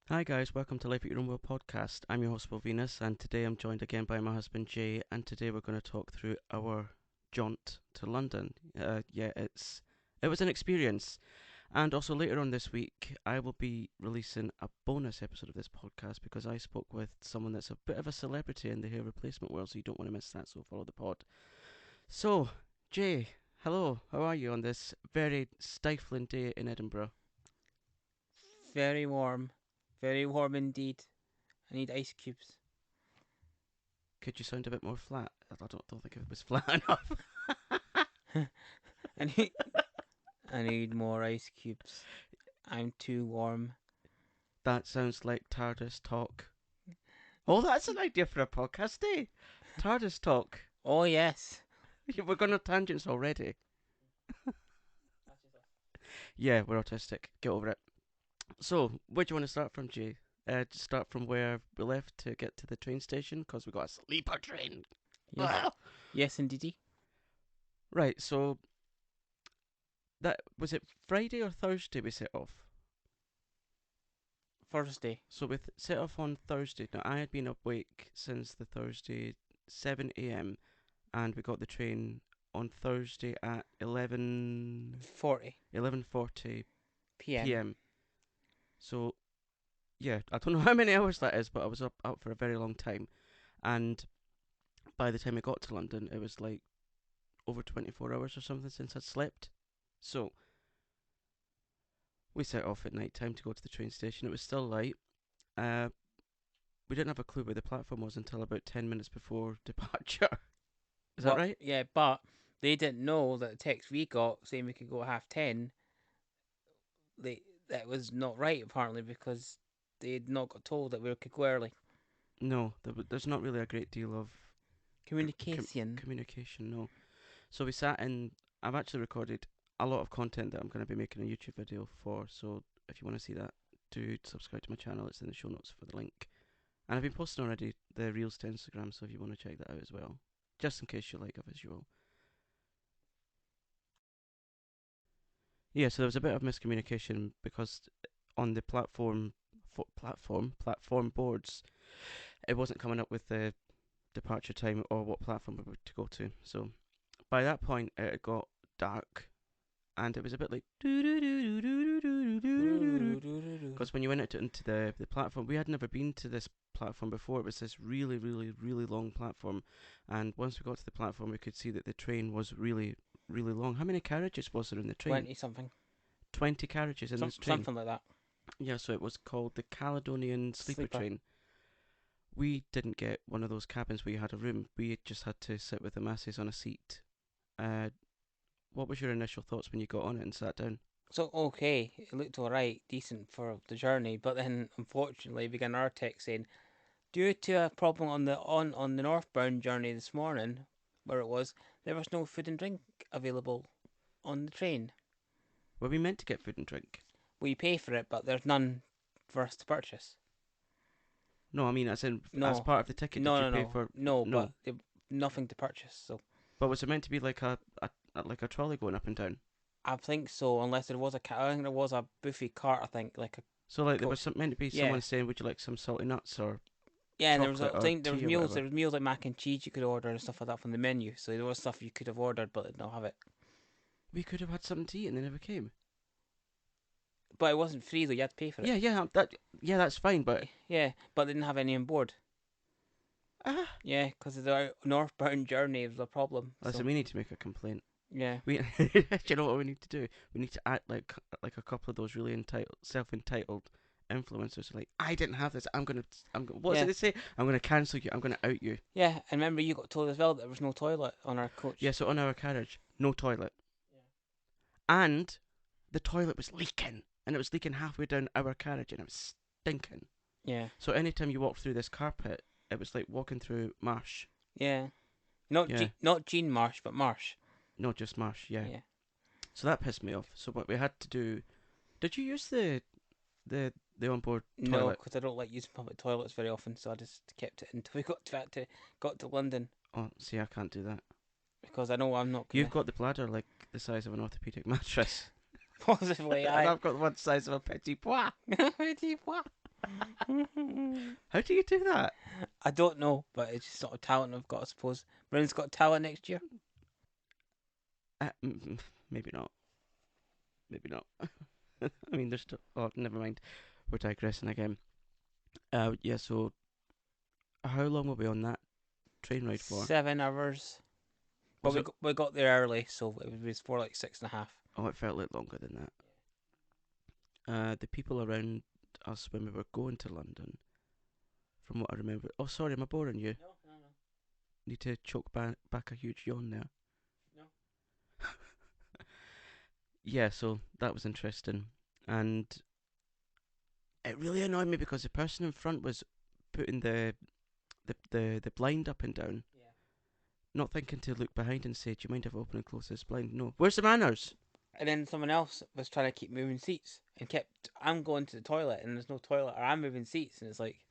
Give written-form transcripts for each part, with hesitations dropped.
Hi guys, welcome to Life at Your Own World podcast. I'm your host, Will Venus, and today I'm joined again by my husband Jay, and today we're going to talk through our jaunt to London. It was an experience, and also later on this week I will be releasing a bonus episode of this podcast because I spoke with someone that's a bit of a celebrity in the hair replacement world, so you don't want to miss that. So follow the pod. So Jay, hello, how are you on this very stifling day in Edinburgh? Very warm. Very warm indeed. I need ice cubes. Could you sound a bit more flat? I don't think it was flat enough. I need, I need more ice cubes. I'm too warm. That sounds like TARDIS talk. Oh, that's an idea for a podcast, eh? TARDIS talk. Oh, yes. We're going on tangents already. Yeah, we're autistic. Get over it. So, where do you want to start from, Jay? Just start from where we left to get to the train station because we got a sleeper train. Yes. Yes, indeedy. Right. So that was it. Friday or Thursday we set off. Thursday. So we set off on Thursday. Now I had been awake since the Thursday 7 a.m. and we got the train on Thursday at 40 11:40 p.m. p.m. So yeah, I don't know how many hours that is, but I was up for a very long time, and by the time we got to London, it was like over 24 hours or something since I'd slept. So we set off at night time to go to the train station. It was still light. Uh, we didn't have a clue where the platform was until about 10 minutes before departure. Is that right? Yeah, but they didn't know that the text we got saying we could go at 10:30. That was not right apparently because they had not got told that we could go early. No, there's not really a great deal of Communication. communication, no. So we sat in. I've actually recorded a lot of content that I'm going to be making a YouTube video for. So if you want to see that, do subscribe to my channel. It's in the show notes for the link. And I've been posting already the reels to Instagram, so if you want to check that out as well, just in case you like a visual. Yeah, so there was a bit of miscommunication because on the platform boards, it wasn't coming up with the departure time or what platform we were to go to. So by that point, it got dark, and it was a bit like because when you went into the platform, we had never been to this platform before. It was this really, really, really long platform, and once we got to the platform, we could see that the train was really, really long. How many carriages was there in the train? 20 something. 20 carriages in this train. Something like that. Yeah, so it was called the Caledonian Sleeper Sleeper. Train. We didn't get one of those cabins where you had a room. We just had to sit with the masses on a seat. Uh, what was your initial thoughts when you got on it and sat down? So okay, it looked alright, decent for the journey, but then unfortunately began our text saying, due to a problem on the northbound journey this morning, where it was, there was no food and drink available on the train. Were we meant to get food and drink? We pay for it, but there's none for us to purchase. No, I mean as in as No, part of the ticket. Did no, you no, pay no, for? no, No, but nothing to purchase. So but was it meant to be like a trolley going up and down? I think so, unless there was I think there was a buffet cart. I think like a So like there was coach. meant to be Yeah, someone saying, "Would you like some salty nuts or yeah, and there was chocolate a or thing. There was tea or meals. whatever?" There was meals like mac and cheese you could order and stuff like that from the menu. So there was stuff you could have ordered, but did not have it. We could have had something to eat and they never came. But it wasn't free though. You had to pay for it. Yeah, that's fine, but Yeah, but they didn't have any on board. ah, Yeah, because of the northbound journey was a problem. So listen, we need to make a complaint. yeah, We, do you know what we need to do? We need to act like a couple of those really self-entitled influencers. Like, I didn't have this. What's yeah, it they say? I'm gonna cancel you. I'm gonna out you. yeah. And remember, you got told as well that there was no toilet on our coach. Yeah. So on our carriage, no toilet, and the toilet was leaking, and it was leaking halfway down our carriage, and it was stinking. Yeah, So anytime you walk through this carpet, it was like walking through marsh. yeah. Yeah. Not Jean Marsh, but Marsh. No, just marsh. Yeah. Yeah. So that pissed me off. So what we had to do? Did you use the the onboard No, toilet? because I don't like using public toilets very often, so I just kept it until we got to London Oh, see, I can't do that. because I know I'm not You've gonna got the bladder like the size of an orthopedic mattress, possibly and I. I've got one size of a petit pois. Petit pois. How do you do that? I don't know, but it's just sort of talent I've got, I suppose. Britain's Got Talent next year. Maybe not. Maybe not. I mean, there's still. Oh, never mind. We're digressing again. Yeah. So, how long were we on that train ride for? 7 hours. But Was it? we got there early, so it was for like 6.5. Oh, it felt like longer than that. The people around us when we were going to London, from what I remember. Oh, sorry, am I boring you? No, no, no. Need to choke back a huge yawn there. No. Yeah, so that was interesting, and it really annoyed me because the person in front was putting the blind up and down, Yeah. not thinking to look behind and say, "Do you mind if I open and close this blind?" No, where's the manners? And then someone else was trying to keep moving seats and kept. I'm going to the toilet and there's no toilet, or I'm moving seats and it's like.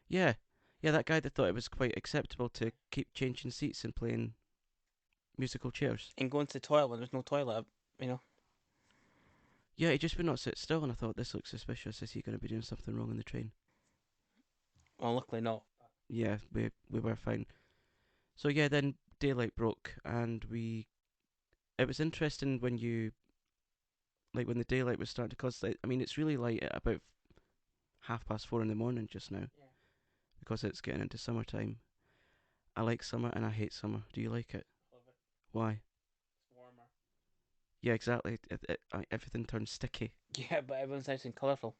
Yeah, yeah, that guy that thought it was quite acceptable to keep changing seats and playing musical chairs. And going to the toilet when there's no toilet, you know. Yeah, he just would not sit still, and I thought this looks suspicious. Is he going to be doing something wrong in the train? Well, luckily not. Yeah, we were fine. So yeah, then daylight broke, and we. It was interesting when you, like, when the daylight was starting to cause. I mean, it's really light at about 4:30 in the morning just now Yeah. because it's getting into summertime. I like summer and I hate summer. Do you like it? Love it. Why? It's warmer. Yeah, exactly. Everything turns sticky. Yeah, but everyone's nice and colourful.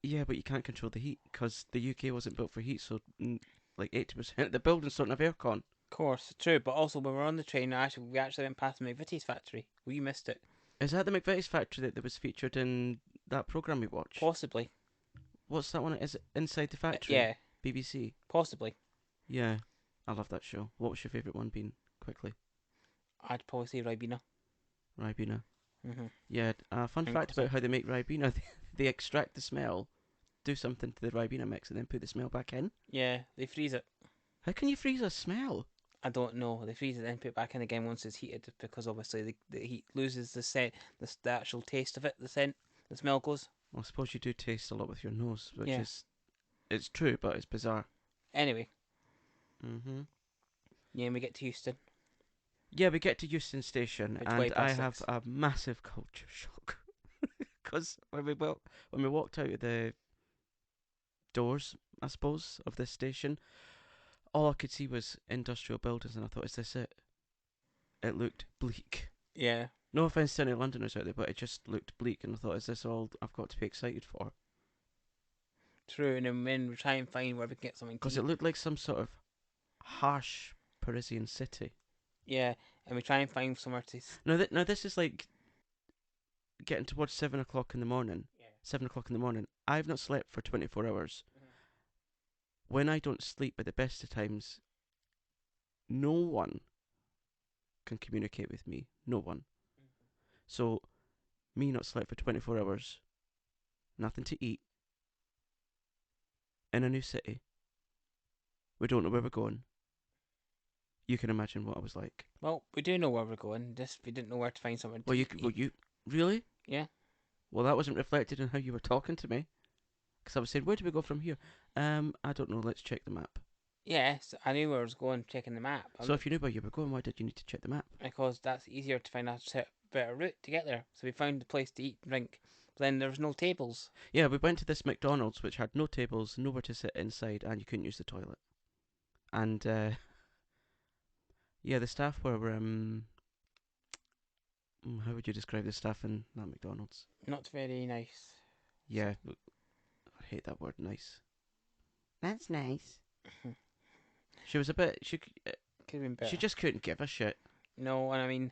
Yeah, but you can't control the heat because the UK wasn't built for heat, so like 80% of the buildings don't have aircon. Of course, true. But also, when we were on the train, we actually went past McVitie's factory. We missed it. Is that the McVitie's factory that was featured in that programme we watched? Possibly. What's that one? Is it Inside the Factory? Yeah, BBC? possibly. Yeah, I love that show. What was your favourite one been, quickly? I'd probably say Ribena. Ribena. Mm-hmm. Yeah, fun fact about how they make Ribena, they extract the smell, do something to the Ribena mix, and then put the smell back in. Yeah, they freeze it. How can you freeze a smell? I don't know. They freeze it and put it back in again once it's heated because obviously the heat loses the scent, the actual taste of it, the scent, the smell goes. Well, I suppose you do taste a lot with your nose, which Yeah. is, it's true, but it's bizarre. Anyway, Mm-hmm. yeah, and we get to Houston. Yeah, we get to Euston Station, It's way and I past have 6. a massive culture shock because when we walked out of the doors, I suppose, of this station, all I could see was industrial buildings, and I thought, is this it? It looked bleak. Yeah. No offense to any Londoners out there, but it just looked bleak, and I thought, is this all I've got to be excited for? True, and then we try and find where we can get something to Because eat. it looked like some sort of harsh Parisian city. Yeah, and we try and find somewhere to. Now this is like getting towards 7 o'clock in the morning. Yeah. 7 o'clock in the morning. I've not slept for 24 hours. Mhm. When I don't sleep at the best of times, no one can communicate with me. No one. So, me not slept for 24 hours, nothing to eat, in a new city. We don't know where we're going. You can imagine what I was like. Well, we do know where we're going. Just we didn't know where to find something to eat. You really? Yeah. Well, that wasn't reflected in how you were talking to me. Because I was saying, where do we go from here? I don't know. Let's check the map. Yes, I knew where I was going, checking the map. So if you knew where you were going, why did you need to check the map? Because that's easier to find a better route to get there. So we found a place to eat and drink. But then there was no tables. Yeah, we went to this McDonald's which had no tables, nowhere to sit inside, and you couldn't use the toilet. And yeah, the staff were how would you describe the staff in that McDonald's? Not very nice. Yeah, I hate that word, nice. That's nice. She was a bit. Could have been better. She just couldn't give a shit. No, and I mean,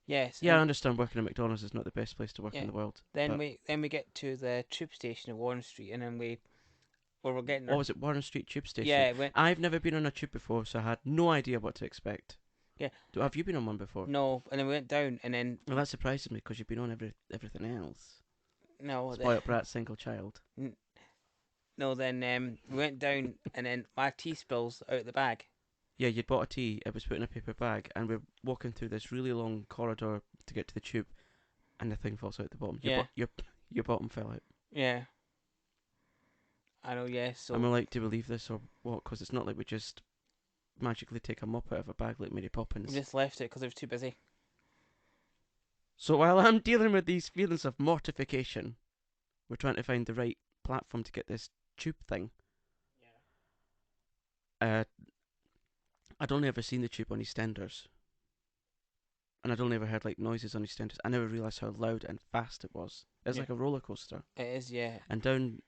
yes. Yeah, I understand working at McDonald's is not the best place to work in the world. Then we get to the tube station at Warren Street, and then we're getting. What was it, Warren Street Tube Station? Yeah, I've never been on a tube before, so I had no idea what to expect. Yeah. Have you been on one before? No, and then we went down, and then. Well, that surprises me because you've been on everything else. No. Spoiled brat, single child. No, then we went down, and then my tea spills out the bag. Yeah, you'd bought a tea, it was put in a paper bag, and we're walking through this really long corridor to get to the tube, and the thing falls out the bottom. Yeah. Your bottom fell out. Yeah. I know, yeah. And So we're like, do we leave this or what? Because it's not like we just magically take a mop out of a bag like Mary Poppins. we just left it because it was too busy. So while I'm dealing with these feelings of mortification, we're trying to find the right platform to get this tube thing. I'd only ever seen the tube on EastEnders. And I'd only ever heard like noises on EastEnders. I never realised how loud and fast it was. It's like a roller coaster. It is, yeah. And down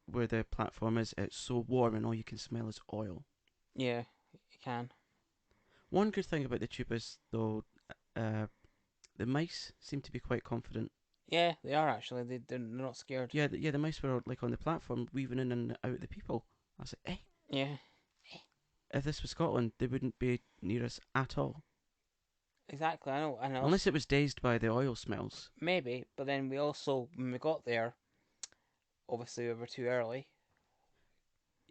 where the platform is, it's so warm and all you can smell is oil. Yeah, you can. One good thing about the tube is, though, the mice seem to be quite confident. Yeah, they are actually. They're not scared. Yeah, the mice were like on the platform, weaving in and out the people. I was like, Yeah. if this was Scotland, they wouldn't be near us at all. Exactly, I know. Unless it was dazed by the oil smells. Maybe, but then we also, when we got there, obviously we were too early.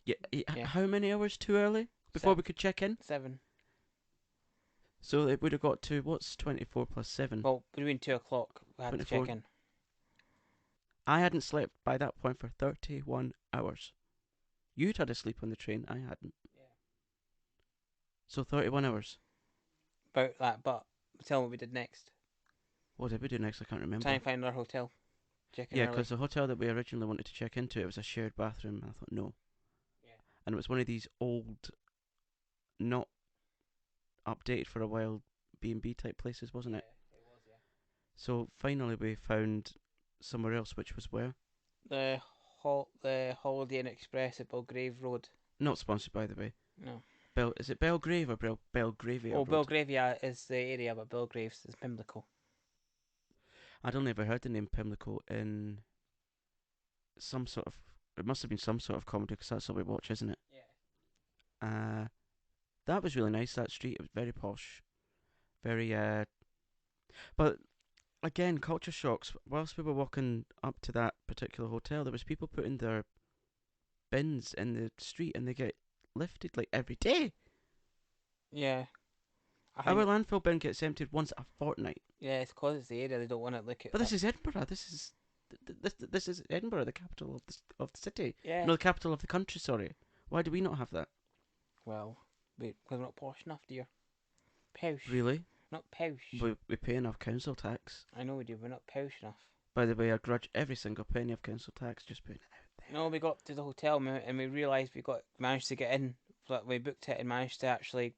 Yeah. Yeah. How many hours too early before we could check in? 7. So it would have got to, what's 24 plus 7? Well, between 2 o'clock we had 24. to check in. I hadn't slept by that point for 31 hours. You'd had a sleep on the train, I hadn't. Yeah. So 31 hours. About that, but tell me what we did next. What did we do next? I can't remember. Try and find our hotel. Check in Yeah, early. because the hotel that we originally wanted to check into, it was a shared bathroom. I thought, no. Yeah. And it was one of these old, not updated for a while, B&B type places, wasn't it? It was, yeah. So finally we found somewhere else, which was where? The Holiday Inn Express at Belgrave Road. Not sponsored, by the way. No. Is it Belgrave or Belgravia? Oh, Belgravia is the area, but Belgrave's is Pimlico. I'd only ever heard the name Pimlico in some sort of. It must have been some sort of comedy because that's all we watch, isn't it? Yeah. That was really nice. That street, it was very posh, very But again, culture shocks. Whilst we were walking up to that particular hotel, there was people putting their bins in the street, and they get lifted like every day. Yeah. Our landfill bin gets emptied once a fortnight. Yeah, it's because it's the area they don't want to look at. But this is Edinburgh. This is Edinburgh, the capital of the city. Yeah. No, the capital of the country. Sorry. Why do we not have that? Well, because we're not posh enough, dear. Posh. Really? Not posh. We pay enough council tax. I know we do. We're not posh enough. By the way, I grudge every single penny of council tax. Just putting it out there. No, we got to the hotel and we realised managed to get in. Like we booked it and managed to actually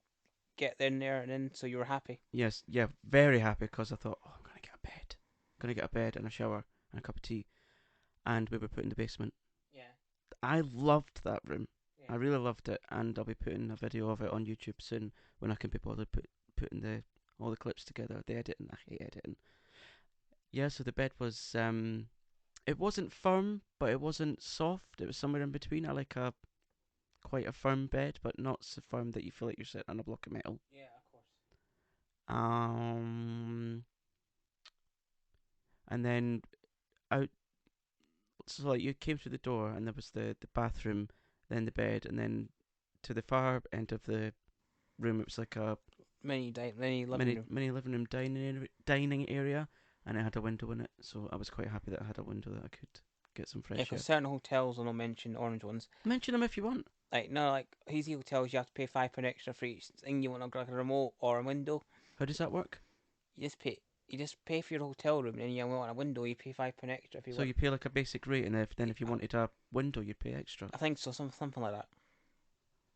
get in there and in. So you were happy. Yes, yeah, very happy because I thought, oh, I'm gonna get a bed. I'm gonna get a bed and a shower and a cup of tea, and we were put in the basement. Yeah. I loved that room. Yeah. I really loved it, and I'll be putting a video of it on YouTube soon when I can be bothered putting all the clips together. The editing, I hate editing. Yeah, so the bed was it wasn't firm, but it wasn't soft. It was somewhere in between. I like quite a firm bed, but not so firm that you feel like you're sitting on a block of metal. Yeah, of course. And then out. So like you came through the door, and there was the bathroom, then the bed, and then to the far end of the room, it was like a Mini living room. mini living room dining area, and it had a window in it. So I was quite happy that I had a window that I could get some fresh Yeah, air. because certain hotels will not mention orange ones. Mention them if you want. Like easy hotels, you have to pay £5 extra for each thing you want, like a remote or a window. How does that work? You just pay for your hotel room, and then you want a window, you pay £5 extra if you want. So you pay like a basic rate, and if you wanted a window, you'd pay extra. I think so, something like that.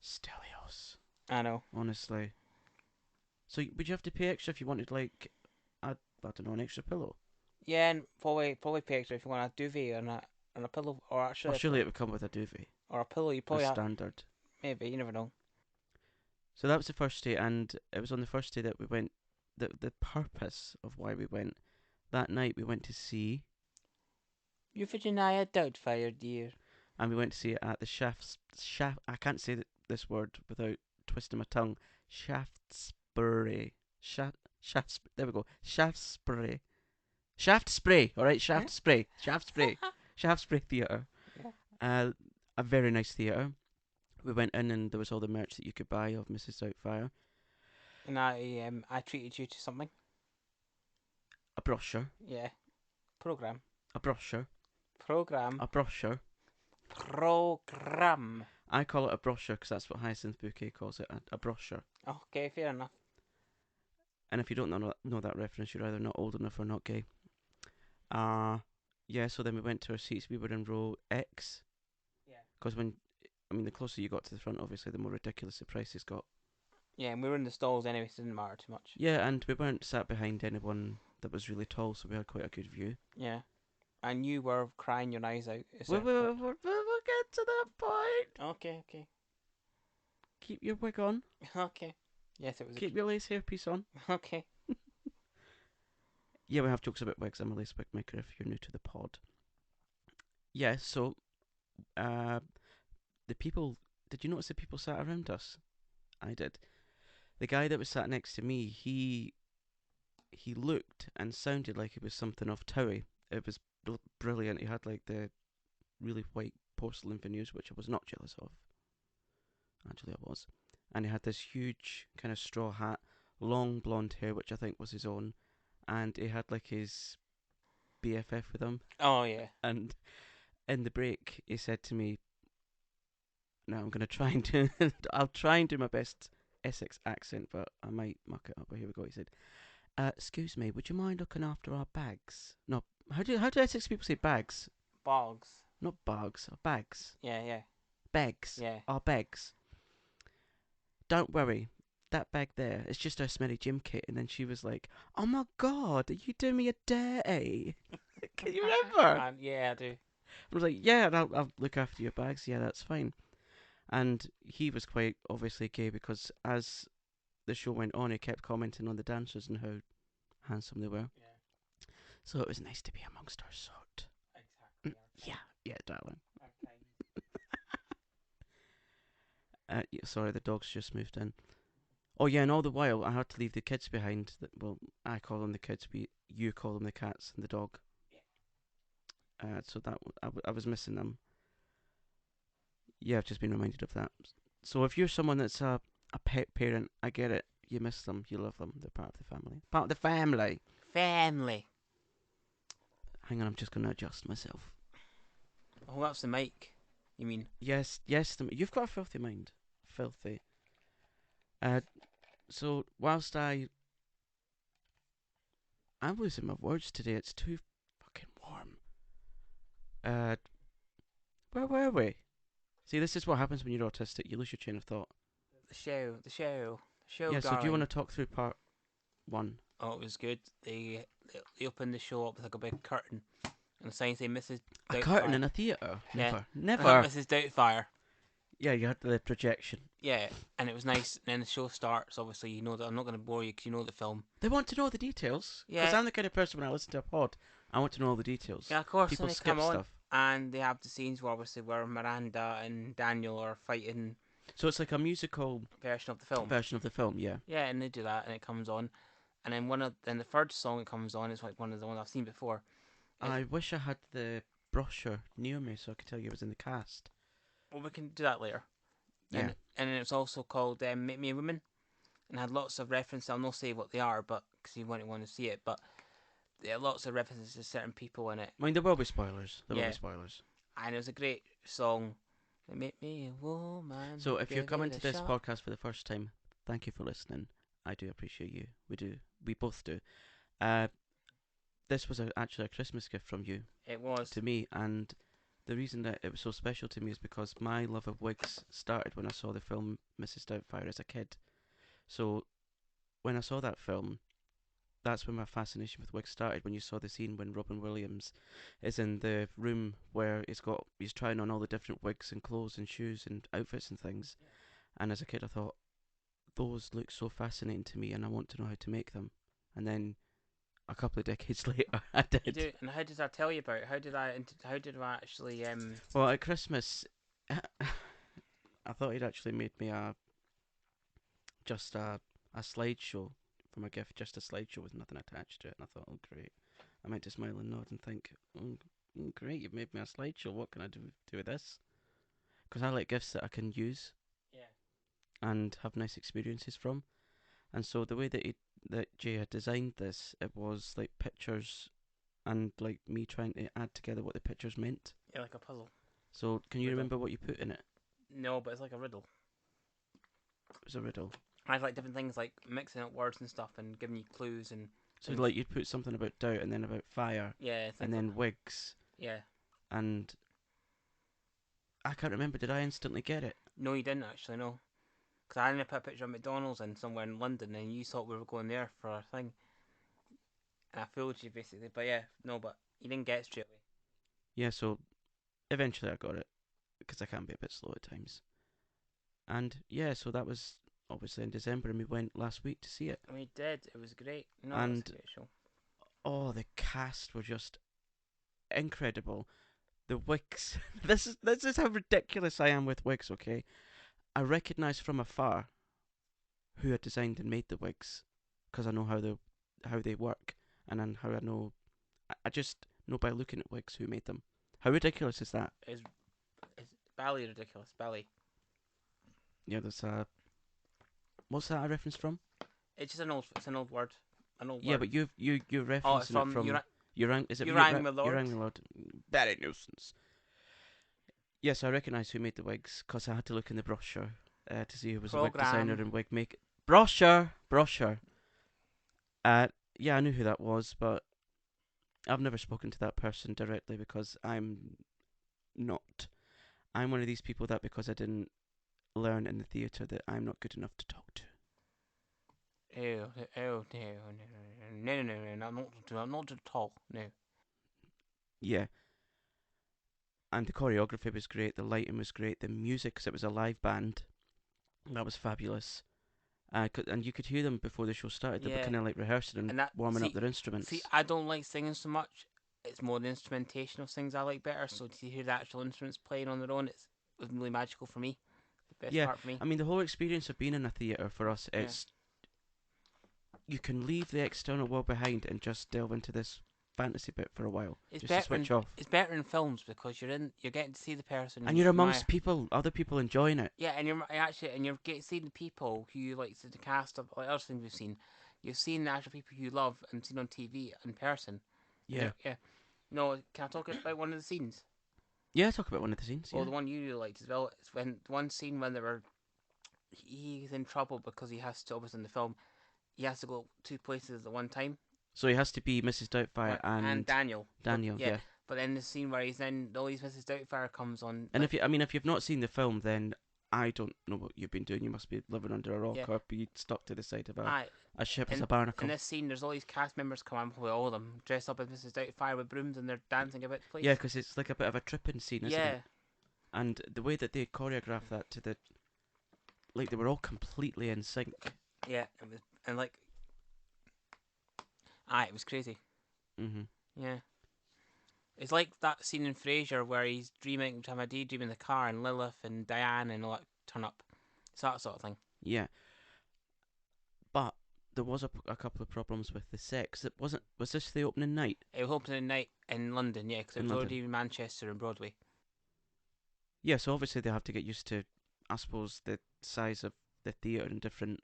Stelios. I know. Honestly. So would you have to pay extra if you wanted like I don't know, an extra pillow? Yeah, and probably pay extra if you want a duvet and a pillow, or actually. Well, surely it would come with a duvet. Or a pillow, you probably have. Standard. Maybe, you never know. So that was the first day, and it was on the first day that we went. The purpose of why we went that night, we went to see. Euphigenia Doubtfire, dear. And we went to see it at the I can't say this word without twisting my tongue. Shaftesbury. There we go. Shaftesbury. All right, Shaftesbury. Shaftesbury Theatre. Yeah. A very nice theatre. We went in and there was all the merch that you could buy of Mrs Doubtfire. And I treated you to something. A brochure. Yeah. Program. A brochure. Program. A brochure. Program. I call it a brochure because that's what Hyacinth Bouquet calls it, a brochure. Okay, fair enough. And if you don't know that reference, you're either not old enough or not gay. Yeah, so then we went to our seats. We were in row X. Yeah. Because the closer you got to the front, obviously, the more ridiculous the prices got. Yeah, and we were in the stalls anyway, so it didn't matter too much. Yeah, and we weren't sat behind anyone that was really tall, so we had quite a good view. Yeah. And you were crying your eyes out. We'll get to that point. Okay. Keep your wig on. Okay. Yes, it was. Keep your lace hairpiece on. Okay. Yeah, we have jokes about wigs. I'm a lace wig maker if you're new to the pod. Yeah, so the people, did you notice the people sat around us? I did. The guy that was sat next to me, he looked and sounded like he was something off Towie. It was brilliant. He had like the really white porcelain veneers, which I was not jealous of. Actually, I was. And he had this huge kind of straw hat, long blonde hair, which I think was his own, and he had like his BFF with him. Oh yeah. And in the break, he said to me, "Now I'm gonna try and do. I'll try and do my best Essex accent, but I might muck it up." But here we go. He said, "Excuse me, would you mind looking after our bags?" No, how do Essex people say bags? Bogs. Not bags, bags. Yeah. Bags. Yeah. Our bags. Don't worry, that bag there, it's just our smelly gym kit. And then she was like, "Oh my god, are you doing me a dirty?" Can you remember? Yeah, I do. I was like, "Yeah, I'll look after your bags. Yeah, that's fine." And he was quite obviously gay because as the show went on, he kept commenting on the dancers and how handsome they were. Yeah. So it was nice to be amongst our sort. Exactly. Yeah, darling. Okay. Sorry, the dogs just moved in. Oh yeah, and all the while I had to leave the kids behind. Well, I call them the kids, but you call them the cats and the dog. Yeah. So that I was missing them. Yeah, I've just been reminded of that. So if you're someone that's a pet parent, I get it. You miss them, you love them. They're part of the family. Part of the family. Family. Hang on, I'm just going to adjust myself. Oh, that's the mic. You mean? Yes. You've got a filthy mind. Filthy. So whilst I'm losing my words today. It's too fucking warm. Where were we? See, this is what happens when you're autistic. You lose your chain of thought. The show. Yeah. Darling. So do you want to talk through part 1? Oh, it was good. They opened the show up with like a big curtain and the sign saying Mrs Doubtfire. A curtain in a theatre? Yeah. Never. Mrs Doubtfire. Yeah, you had the projection. Yeah, and it was nice. And then the show starts. Obviously, you know that I'm not going to bore you because you know the film. They want to know the details. Yeah. Because I'm the kind of person when I listen to a pod, I want to know all the details. Yeah, of course. People and they skip come stuff. On, and they have the scenes where obviously where Miranda and Daniel are fighting. So it's like a musical version of the film. Yeah. Yeah, and they do that, and it comes on, and then the third song that comes on is like one of the ones I've seen before. I wish I had the brochure near me so I could tell you it was in the cast. Well, we can do that later. Yeah. And it's also called Make Me a Woman, and had lots of references. I'll not say what they are, but because you won't want to see it, but there are lots of references to certain people in it. I mean, there will be spoilers. There will be spoilers. And it was a great song. Make me a woman. So if you're coming to this shot. podcast for the first time, thank you for listening. I do appreciate you. We do. We both do. This was actually a Christmas gift from you. It was. To me, and the reason that it was so special to me is because my love of wigs started when I saw the film Mrs Doubtfire as a kid. So when I saw that film, that's when my fascination with wigs started. When you saw the scene when Robin Williams is in the room where he's trying on all the different wigs and clothes and shoes and outfits and things. Yeah. And as a kid I thought, those look so fascinating to me and I want to know how to make them. And then a couple of decades later I did. You do, and how did I tell you about it? How did I actually Well, at Christmas I thought he'd actually made me a slideshow for my gift, just a slideshow with nothing attached to it, and I thought, oh great. I might just smile and nod and think, oh, great, you've made me a slideshow, what can I do with this? Because I like gifts that I can use and have nice experiences from. And so the way that Jay had designed this, it was like pictures and like me trying to add together what the pictures meant. Yeah, like a puzzle. So can you Riddle. remember what you put in it? No, but it's like a riddle. It was a riddle. I like different things like mixing up words and stuff and giving you clues and So things. like you'd put something about doubt and then about fire Yeah, and things like then wigs yeah. and I can't remember. Did I instantly get it? No, you didn't actually. No, because I only put a picture of McDonald's in somewhere in London, and you thought we were going there for a thing, and I fooled you basically. But yeah, no, but you didn't get it straight away. Yeah. So eventually I got it because I can be a bit slow at times. And yeah, so that was obviously in December, and we went last week to see it. And we did. It was great. No, it was And a great show. oh, the cast were just incredible. The wigs. This is how ridiculous I am with wigs. Okay, I recognised from afar who had designed and made the wigs because I know how they work, and then how I know. I just know by looking at wigs who made them. How ridiculous is that? It's Bally ridiculous. Bally. Yeah, there's a. What's that a reference from? It's just an old. It's an old word. An old Yeah, word. but you're Oh, it's referencing it from from Urang. Is it Urang my lord? Urang my lord? Very nuisance. Yes, I recognise who made the wigs because I had to look in the brochure to see who was a wig designer Program. and wig make brochure. Yeah, I knew who that was, but I've never spoken to that person directly because I'm not. I'm one of these people that because I didn't learn in the theatre that I'm not good enough to talk to. Ew, ew, no, I'm not at all. No. Yeah, and the choreography was great, the lighting was great, the music, because it was a live band, that was fabulous. And you could hear them before the show started. They were Yeah, kind of like rehearsing and and that warming up their instruments. see, I don't like singing so much. It's more the instrumentation of things I like better. So to hear the actual instruments playing on their own, it was really magical for me. The best Yeah, part for me. I mean the whole experience of being in a theatre for us, Yeah. it's you can leave the external world behind and just delve into this fantasy bit for a while, It's just to better switch in off. it's better in films because you're getting to see the person And you you're admire. amongst people, other people enjoying it. Yeah, and you're getting to see the people who you like, the cast of like other things we've seen. You've seen the actual people you love and seen on TV in person. Yeah. Yeah. No, can I talk about one of the scenes? Yeah, talk about one of the scenes. Well, Yeah. the one you really liked as well. It's when one scene when he's in trouble because he has to, obviously in the film, he has to go two places at one time. So he has to be Mrs Doubtfire And Daniel. Daniel. Yeah. Yeah. But then the scene where he's then all these Mrs Doubtfire comes on. And Like, if you've not seen the film, then I don't know what you've been doing. You must be living under a rock yeah, or be stuck to the side of I a ship as in a barnacle. in this scene, there's all these cast members come on, well, all of them dressed up as Mrs Doubtfire with brooms and they're dancing about the place. Yeah, because it's like a bit of a tripping scene, isn't Yeah. it? And the way that they choreographed that to the, like they were all completely in sync. Yeah. It was, and like, it was crazy. Mhm. Yeah. It's like that scene in Frasier where he's having a daydream in the car, and Lilith and Diane and all that turn up. It's that sort of thing. Yeah. But there was a couple of problems with the set. 'Cause it wasn't. Was this the opening night? It was opening night in London, yeah, because it In was London. already in Manchester and Broadway. Yeah, so obviously they have to get used to, I suppose, the size of the theatre and different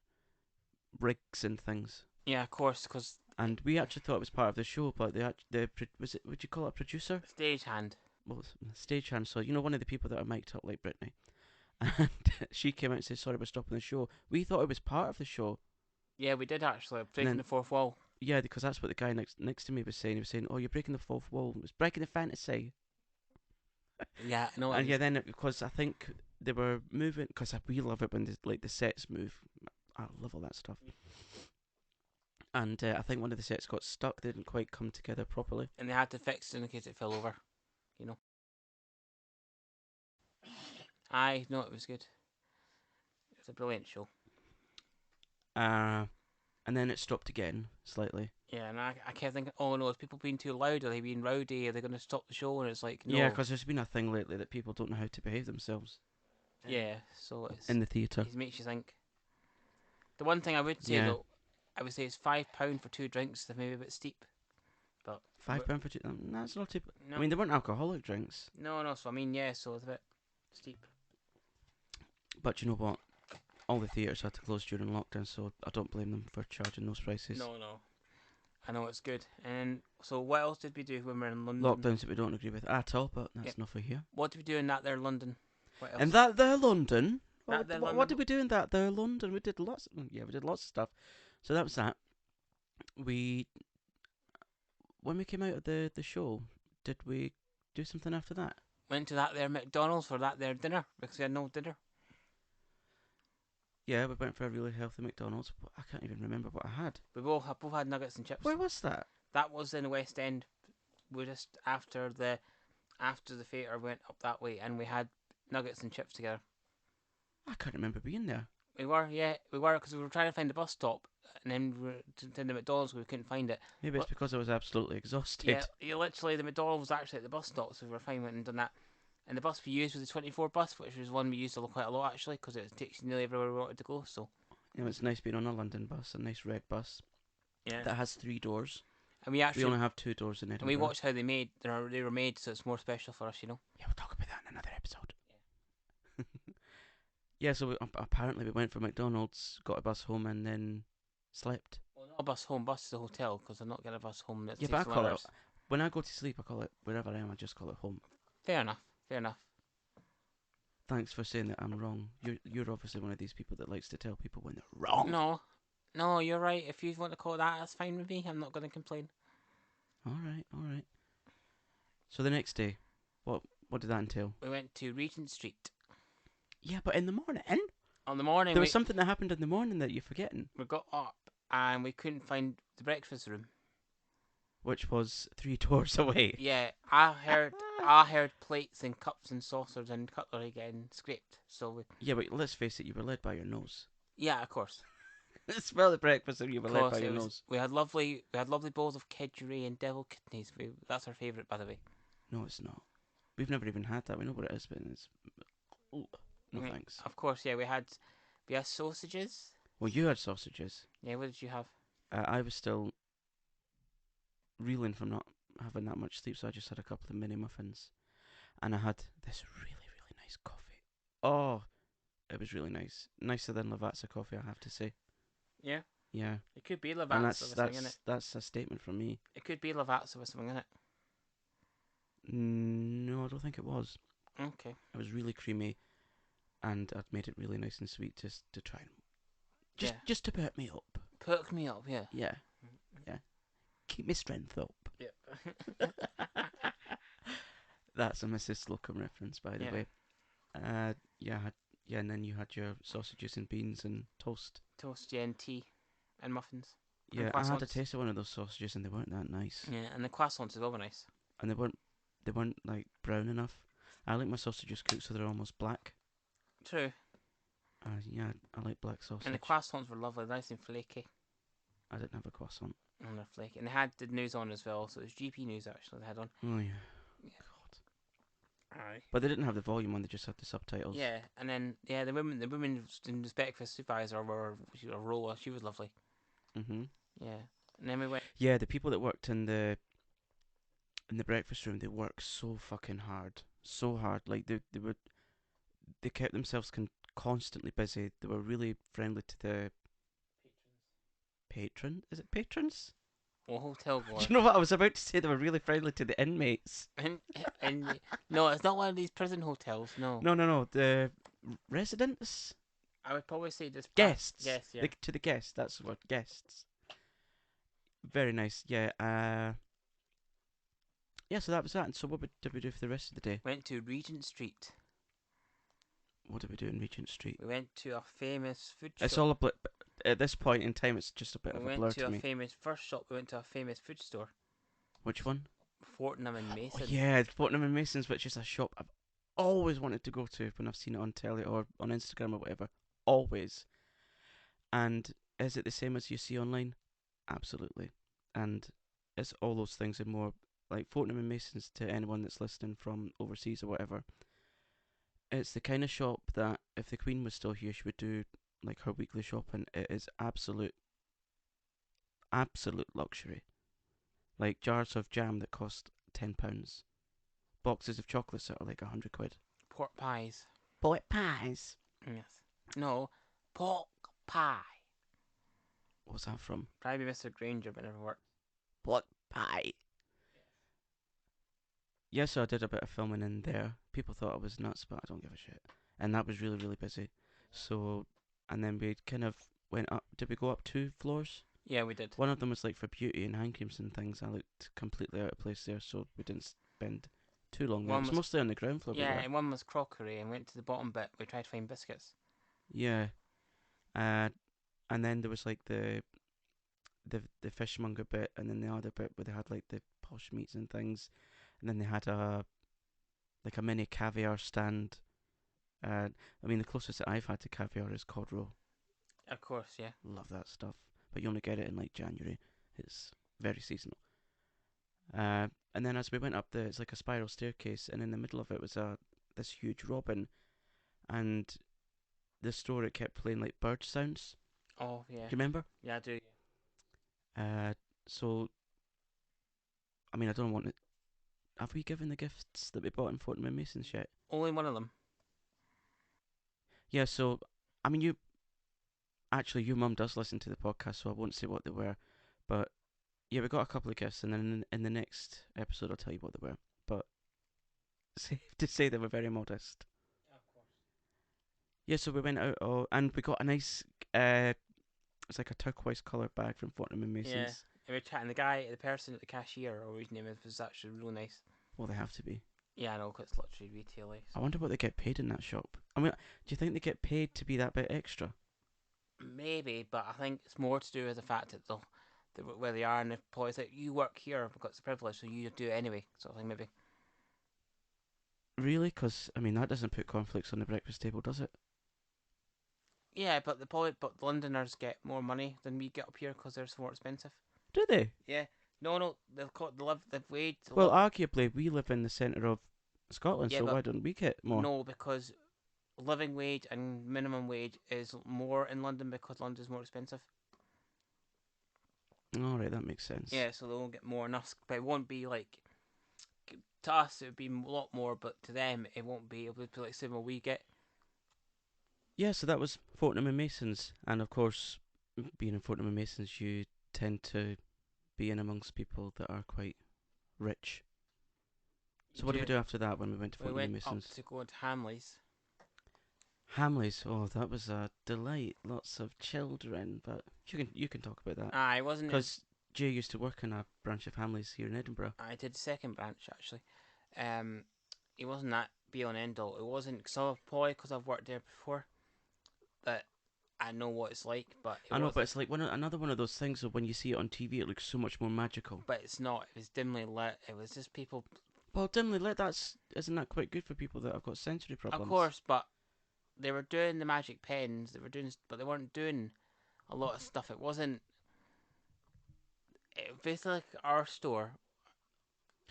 rigs and things. Yeah, of course, because And we actually thought it was part of the show, but was it? Would you call it a producer? stagehand. Well, stagehand. So one of the people that are mic'd up like Britney, and she came out and said, "Sorry, we're stopping the show." We thought it was part of the show. Yeah, we did actually breaking then- the fourth wall. Yeah, because that's what the guy next to me was saying. He was saying, "Oh, you're breaking the fourth wall. It was breaking the fantasy." Yeah, no, And yeah, then because I think they were moving, because we love it when the sets move. I love all that stuff. And I think one of the sets got stuck. They didn't quite come together properly. and they had to fix it in case it fell over. You know. I know it was good. It's a brilliant show. And then it stopped again slightly. Yeah, and I kept thinking, oh no, is people being too loud? Are they being rowdy? Are they going to stop the show? And it's like, no. Yeah, because there's been a thing lately that people don't know how to behave themselves. Yeah, so it's In the theatre. it makes you think. The one thing I would say though, I would say it's £5 for 2 drinks. They're maybe a bit steep, but £5 for two. That's not too. no, I mean, they weren't alcoholic drinks. no. So I mean, yeah, so it's a bit steep. But you know what? All the theatres had to close during lockdown, so I don't blame them for charging those prices. No. I know it's good. And so, what else did we do when we were in London? Lockdowns that we don't agree with at all, but that's Yep. not for here. What did we do in that there London? What else? And that there London. That there What London. did we do in that there London? We did lots. Yeah, we did lots of stuff. So that was that. When we came out of the show, did we do something after that? Went to that there McDonald's for that there dinner because we had no dinner. Yeah, we went for a really healthy McDonald's. I can't even remember what I had. We both had nuggets and chips. Where was that? That was in the West End. We just after the theatre went up that way, and we had nuggets and chips together. I can't remember being there. We were because we were trying to find the bus stop, and then we were to the McDonald's. We couldn't find it. Maybe it's because I was absolutely exhausted. Yeah, literally the McDonald's was actually at the bus stop, so we were fine went and done that. And the bus we used was the 24 bus, which was one we used quite a lot actually, because it takes you nearly everywhere we wanted to go. So you know, it's nice being on a London bus, a nice red bus. yeah, that has 3 doors. and we only have 2 doors in Edinburgh. And we watched how they were made, so it's more special for us, you know. Yeah, we'll talk about that in another episode. Yeah, so apparently we went for McDonald's, got a bus home, and then slept. Well, not a bus home, bus to the hotel, because I'm not getting a bus home. That Yeah, but I call it, when I go to sleep, I call it, wherever I am, I just call it home. Fair enough, fair enough. Thanks for saying that I'm wrong. You're obviously one of these people that likes to tell people when they're wrong. No, you're right. If you want to call it that, that's fine with me. I'm not going to complain. All right. So the next day, what did that entail? We went to Regent Street. Yeah, but in the morning? On the morning, there was something that happened in the morning that you're forgetting. We got up and we couldn't find the breakfast room, which was 3 doors away. Yeah, I heard plates and cups and saucers and cutlery getting scraped. So yeah, but let's face it, you were led by your nose. Yeah, of course. Smell the breakfast and you were led by your nose. We had lovely bowls of kedgeree and devil kidneys. That's our favourite, by the way. No, it's not. We've never even had that. We know what it is, but it's no thanks. Of course, yeah. We had sausages. Well, you had sausages. Yeah, what did you have? I was still reeling from not having that much sleep, so I just had a couple of mini muffins, and I had this really, really nice coffee. Oh, it was really nice, nicer than Lavazza coffee, I have to say. Yeah. Yeah. It could be Lavazza with something in it. That's a statement from me. It could be Lavazza with something in it. No, I don't think it was. Okay. It was really creamy, and I'd made it really nice and sweet just to try and just to perk me up. Perk me up, yeah. Yeah. Yeah. Keep my strength up. Yep. That's a Mrs. Slocum reference, by the way. And then you had your sausages and beans and toast. Toast, yeah, and tea, and muffins. Yeah, and I had a taste of one of those sausages, and they weren't that nice. Yeah, and the croissants as well were nice. And they weren't like brown enough. I like my sausages cooked so they're almost black. True. Yeah, I like black sausage. And the croissants were lovely, nice and flaky. I didn't have a croissant. And they're flaky. And they had the news on as well, so it was GP news actually they had on. Oh yeah. God. Aye. But they didn't have the volume on, they just had the subtitles. Yeah, and then the women in the breakfast supervisor were Rolla, she was lovely. Mhm. Yeah. And then we went. Yeah, the people that worked in the breakfast room, they worked so fucking hard. So hard. Like they kept themselves constantly busy. They were really friendly to the patron. Is it patrons? Well, hotel goers. Do you know what I was about to say? They were really friendly to the inmates. And no, it's not one of these prison hotels. No. No. The residents. I would probably say just guests. Yes, yeah. To the guests. That's the word. Guests. Very nice. Yeah. Yeah. So that was that. And so what did we do for the rest of the day? Went to Regent Street. What did we do in Regent Street? We went to a famous food shop. It's all a blip. At this point in time, it's just a bit of a blur to me. We went to a famous food store. Which one? Fortnum and Mason. Oh, yeah, Fortnum and Mason's, which is a shop I've always wanted to go to when I've seen it on telly or on Instagram or whatever. Always. And is it the same as you see online? Absolutely. And it's all those things and more. Like Fortnum and Mason's, to anyone that's listening from overseas or whatever, it's the kind of shop that if the Queen was still here, she would do like her weekly shopping. It is absolute luxury. Like jars of jam that cost £10, boxes of chocolates that are like £100. Pork pies. Pork pies. Yes. No, pork pie. What's that from? Probably Mr. Granger, but never worked. What pie? Yeah, so I did a bit of filming in there. People thought I was nuts, but I don't give a shit. And that was really, really busy. So, and then we kind of went up. Did we go up 2 floors? Yeah, we did. One of them was like for beauty and hand creams and things. I looked completely out of place there, so we didn't spend too long there. It One was was mostly on the ground floor we yeah, were. and one was crockery, and went to the bottom bit. We tried to find biscuits. Yeah. Uh, and then there was like the fishmonger bit, and then the other bit where they had like the posh meats and things, and then they had a mini caviar stand. I mean, the closest that I've had to caviar is cod roe. Of course, yeah. Love that stuff, but you only get it in like January. It's very seasonal. And then as we went up it's like a spiral staircase, and in the middle of it was this huge robin, and the store it kept playing like bird sounds. Oh yeah. Do you remember? Yeah, I do. Uh, so I mean, I don't want it. Have we given the gifts that we bought in Fortnum and Mason's yet? Only one of them. Yeah. So I mean, actually your mum does listen to the podcast, so I won't say what they were, but yeah, we got a couple of gifts, and then in the next episode I'll tell you what they were. But safe to say they were very modest. Of course. Yeah, so we went out, and we got a nice, it's like a turquoise colour bag from Fortnum and Yeah. Mason's. And we were chatting. The person at the cashier, or his name is, was actually really nice. Well, they have to be. Yeah, I know, 'cause it's literally retail. I wonder what they get paid in that shop. I mean, do you think they get paid to be that bit extra? Maybe, but I think it's more to do with the fact that where they are, and the employees like, you work here because it's a privilege, so you do it anyway. Sort of thing, maybe. Really? Because I mean, that doesn't put conflicts on the breakfast table, does it? Yeah, but but Londoners get more money than we get up here because they're so more expensive. Do they? Yeah. No, they've got the wage. Well, arguably, we live in the centre of Scotland, Yeah, so but why don't we get more? no, because living wage and minimum wage is more in London because London's more expensive. All right, that makes sense. Yeah, so they'll get more enough, but it won't be like, to us it would be a lot more, but to them it won't be. It would be like similar we get. Yeah, so that was Fortnum and Mason's, and of course, being in Fortnum and Mason's, you tend to be in amongst people that are quite rich. So what did we do after that when we went to We Fortnum and went up Mason's? to go to Hamley's. Hamley's, oh, that was a delight. Lots of children, but you can talk about that I wasn't because Jay used to work in a branch of Hamley's here in Edinburgh. I did the second branch actually. It wasn't that be on end all. It wasn't so probably because I've worked there before that I know what it's like. But I know, but it's like another one of those things of when you see it on TV, it looks so much more magical. But it's not. It was dimly lit. It was just people. Well, dimly lit. Isn't that quite good for people that have got sensory problems? Of course, but they were doing the magic pens. They were doing, but they weren't doing a lot of stuff. It wasn't. It basically like our store.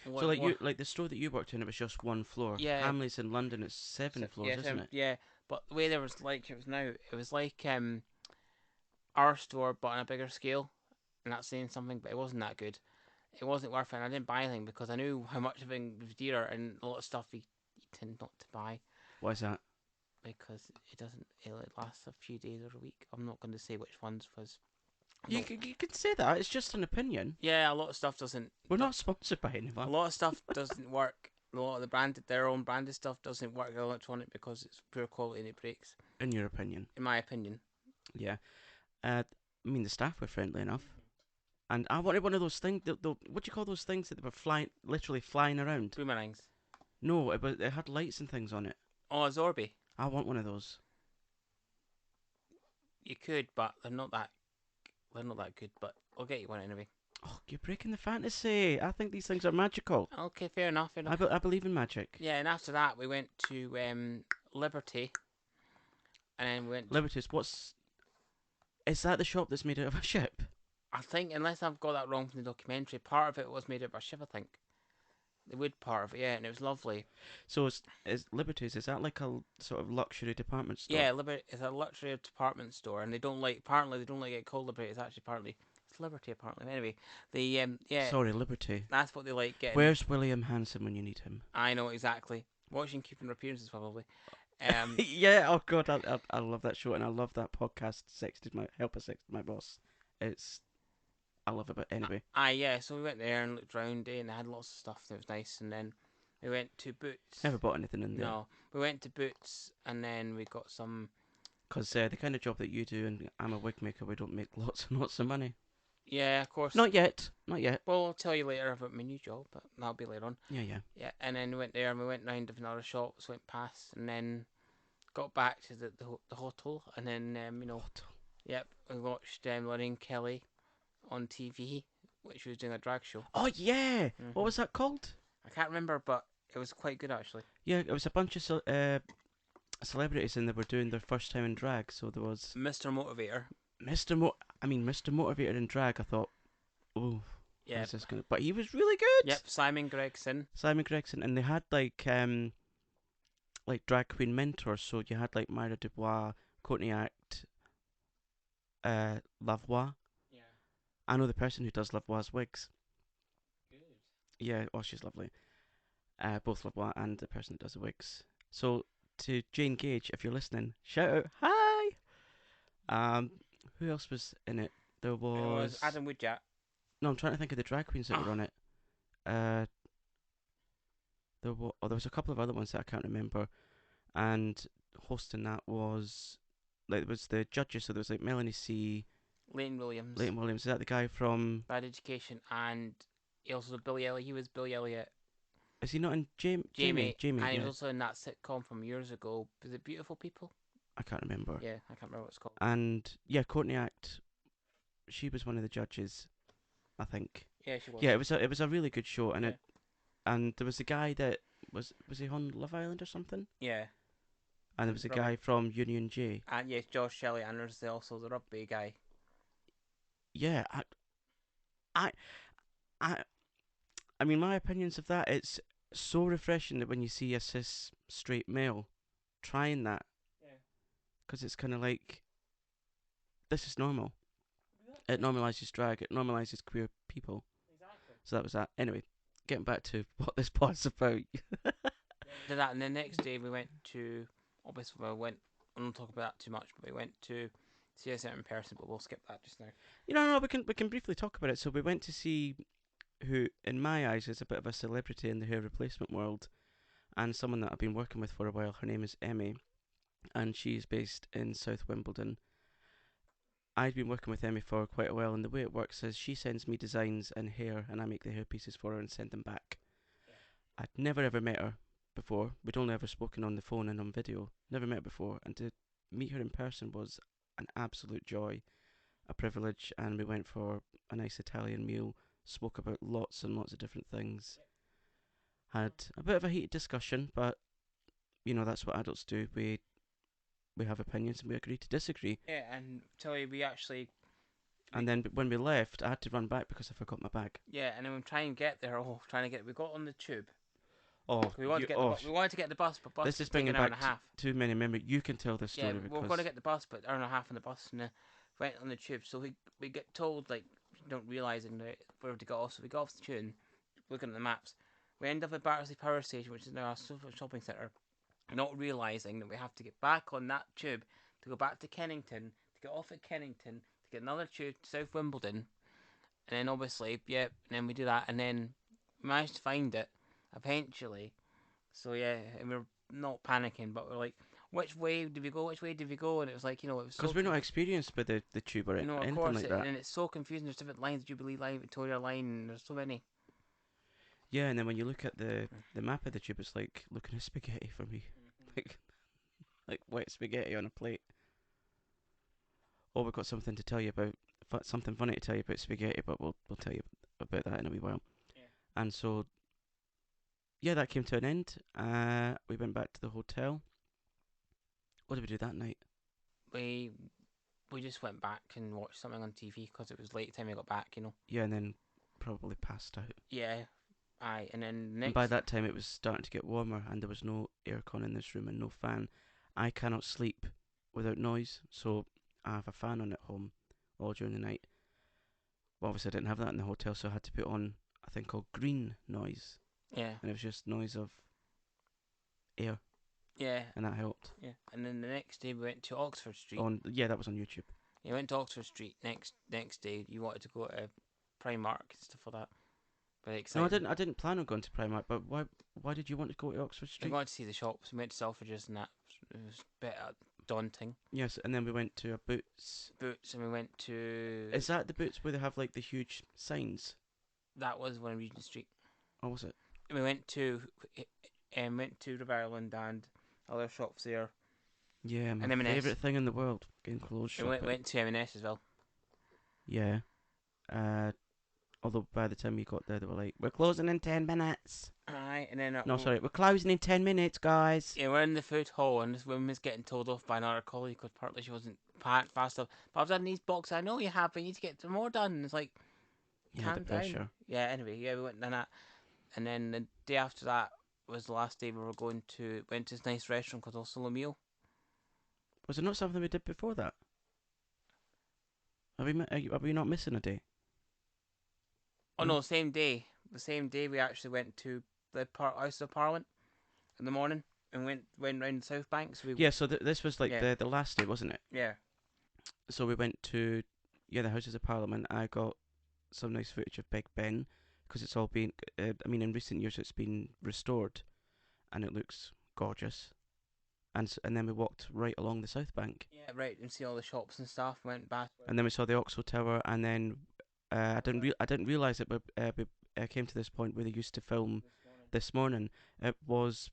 So like the store that you worked in, it was just one floor. Yeah. Hamley's in London, it's 7 floors, isn't it? Yeah, but the way there was like it was now, it was like our store but on a bigger scale, and that's saying something. But it wasn't that good. It wasn't worth it. And I didn't buy anything because I knew how much of it was dearer, and a lot of stuff you tend not to buy. Why is that? Because it doesn't. It lasts a few days or a week. I'm not going to say which ones was. You can say that. It's just an opinion. Yeah, a lot of stuff doesn't. We're not sponsored by anyone. A lot of stuff doesn't work. A lot of their own branded stuff doesn't work electronic because it's poor quality and it breaks. In your opinion? In my opinion. Yeah. I mean, the staff were friendly enough. And I wanted one of those things. What do you call those things that they were literally flying around? Boomerangs. No, it had lights and things on it. Oh, a Zorby. I want one of those. You could, but they're not that good. But I'll get you one anyway. Oh, you're breaking the fantasy. I think these things are magical. Okay, fair enough. I believe in magic. Yeah, and after that we went to Liberty, and then we went. Liberty's. Is that the shop that's made out of a ship? I think, unless I've got that wrong from the documentary, part of it was made out of a ship. I think the wood part of it, yeah, and it was lovely. So is Liberty's? Is that like a sort of luxury department store? Yeah, Liberty is a luxury department store, and apparently they don't like it called Liberty. It's actually partly. Liberty, apparently. Anyway, yeah. Sorry, Liberty. That's what they like getting. Where's William Hanson when you need him? I know exactly. Watching Keeping Appearances, probably. Yeah. Oh God, I love that show, and I love that podcast. Help Us Sexted My Boss. I love it. But anyway, Yeah. So we went there and looked around, and they had lots of stuff that was nice. And then we went to Boots. never bought anything in there. No, we went to Boots, and then we got some. Because the kind of job that you do, and I'm a wig maker, we don't make lots and lots of money. Yeah, of course. Not yet. Not yet. Well, I'll tell you later about my new job, but that'll be later on. Yeah, yeah. Yeah, and then we went there, and we went round to another shops, went past, and then got back to the hotel, and then yep, we watched Lorraine Kelly on TV, which was doing a drag show. Oh yeah. What was that called? I can't remember, but it was quite good actually. Yeah, it was a bunch of celebrities, and they were doing their first time in drag. So there was Mr. Motivator. Mr. Motivator in drag. I thought, oh, Yeah, this gonna? But he was really good. Yep, Simon Gregson, and they had like drag queen mentors. So you had like Myra Dubois, Courtney Act, Lavoie. Yeah. I know the person who does Lavoie's wigs. Good. Yeah, oh, she's lovely. Both Lavoie and the person that does the wigs. So to Jane Gage, if you're listening, shout out, hi. Who else was in it? There was Adam Woodjack. No, I'm trying to think of the drag queens that were on it. There was a couple of other ones that I can't remember, and hosting that was like it was the judges. So there was like Melanie C. Leighton Williams. Is that the guy from Bad Education, and he also Billy Elliot. He was Billy Elliot. Is he not in Jamie? And yeah. he was also in that sitcom from years ago. Was it Beautiful People? I can't remember. Yeah, I can't remember what it's called. And yeah, Courtney Act, she was one of the judges, I think. Yeah, she was. Yeah, it was a really good show, and and there was a guy that was he on Love Island or something? Yeah. And there was a guy from Union J. And yes, Josh Shelley, and there's also the rugby guy. Yeah, I mean, my opinions of that, it's so refreshing that when you see a cis straight male trying that, because it's kind of like, this is normal. Exactly. It normalises drag, it normalises queer people. Exactly. So that was that. Anyway, getting back to what this pod's about. Did that, and the next day we went to, obviously I won't talk about that too much, but we went to see a certain person, but we'll skip that just now. No, we can briefly talk about it. So we went to see who, in my eyes, is a bit of a celebrity in the hair replacement world, and someone that I've been working with for a while. Her name is Emmy, and she's based in South Wimbledon. I've been working with Emmy for quite a while, and the way it works is she sends me designs and hair, and I make the hair pieces for her and send them back. Yeah. I'd never ever met her before. We'd only ever spoken on the phone and on video. Never met her before, and to meet her in person was an absolute joy, a privilege, and we went for a nice Italian meal, spoke about lots and lots of different things. Yeah. Had a bit of a heated discussion, but that's what adults do. We have opinions and we agree to disagree. Yeah, and tell you, we actually... And then when we left, I had to run back because I forgot my bag. Yeah, and then we trying to get there. We got on the tube. Oh, we wanted to get the bus, but bus this is bringing bringing an hour back and a half. Too many memories. You can tell this story. Yeah, we're going to get the bus, but hour and a half on the bus, and went on the tube. So we get told, like, don't realising that where to get off. So we got off the tube, looking at the maps. We end up at Battersea Power Station, which is now a shopping centre, not realising that we have to get back on that tube to go back to Kennington, to get off at Kennington, to get another tube to South Wimbledon, and then obviously, and then we do that, and then we managed to find it eventually. So yeah, and we were not panicking, but we're like, which way did we go? And it was like, it was because we're not experienced with the tube or anything like that. And it's so confusing. There's different lines: Jubilee Line, Victoria Line, and there's so many. Yeah, and then when you look at the map of the tube, it's like looking at spaghetti for me, like wet spaghetti on a plate. Oh, we've got something to tell you about, something funny to tell you about spaghetti, but we'll tell you about that in a wee while. Yeah. And so, yeah, that came to an end. We went back to the hotel. What did we do that night? We just went back and watched something on TV because it was late time we got back, Yeah, and then probably passed out. Yeah, and then and by that time it was starting to get warmer, and there was no aircon in this room and no fan. I cannot sleep without noise, so I have a fan on at home all during the night. Well, obviously I didn't have that in the hotel, so I had to put on a thing called green noise. Yeah. And it was just noise of air. Yeah. And that helped. Yeah. And then the next day we went to Oxford Street. Yeah, that was on YouTube. You went to Oxford Street next day. You wanted to go to Primark and stuff like that. Very No, I exciting. didn't. I didn't plan on going to Primark, but why? Why did you want to go to Oxford We Street? got to see the shops. We went to Selfridges and that. It was a bit daunting. Yes, and then we went to a Boots. Boots, and we went to. Is that the Boots where they have like the huge signs? That was one on Regent Street. Or was it? We went to River Island and other shops there. Yeah, my And M&S. favourite thing in the world, getting clothes We shopping. went to M&S as well. Yeah. Although by the time we got there, they were like, "We're closing in 10 minutes." Aye, and then No, sorry, we're closing in 10 minutes, guys. yeah, we're in the food hall, and this woman was getting told off by another colleague because partly she wasn't fast enough. But I've done these boxes. I know you have, but you need to get some more done. And it's like, Yeah, calm the down. pressure. Yeah. Anyway, yeah, we went and that, and then the day after that was the last day we were went to this nice restaurant called El Solomio. Was it not something we did before that? Are we not missing a day? Oh No? no, same day. The same day we actually went to the House of Parliament in the morning and went round the South Bank. So we Yeah, so this was like Yeah. the last day, wasn't it? yeah. So we went to, the Houses of Parliament. I got some nice footage of Big Ben, because it's all been, in recent years it's been restored, and it looks gorgeous. And then we walked right along the South Bank. Yeah, right, and see all the shops and stuff. Went back. And then we saw the Oxford Tower, and then I didn't realise it, but we came to this point where they used to film this morning. It was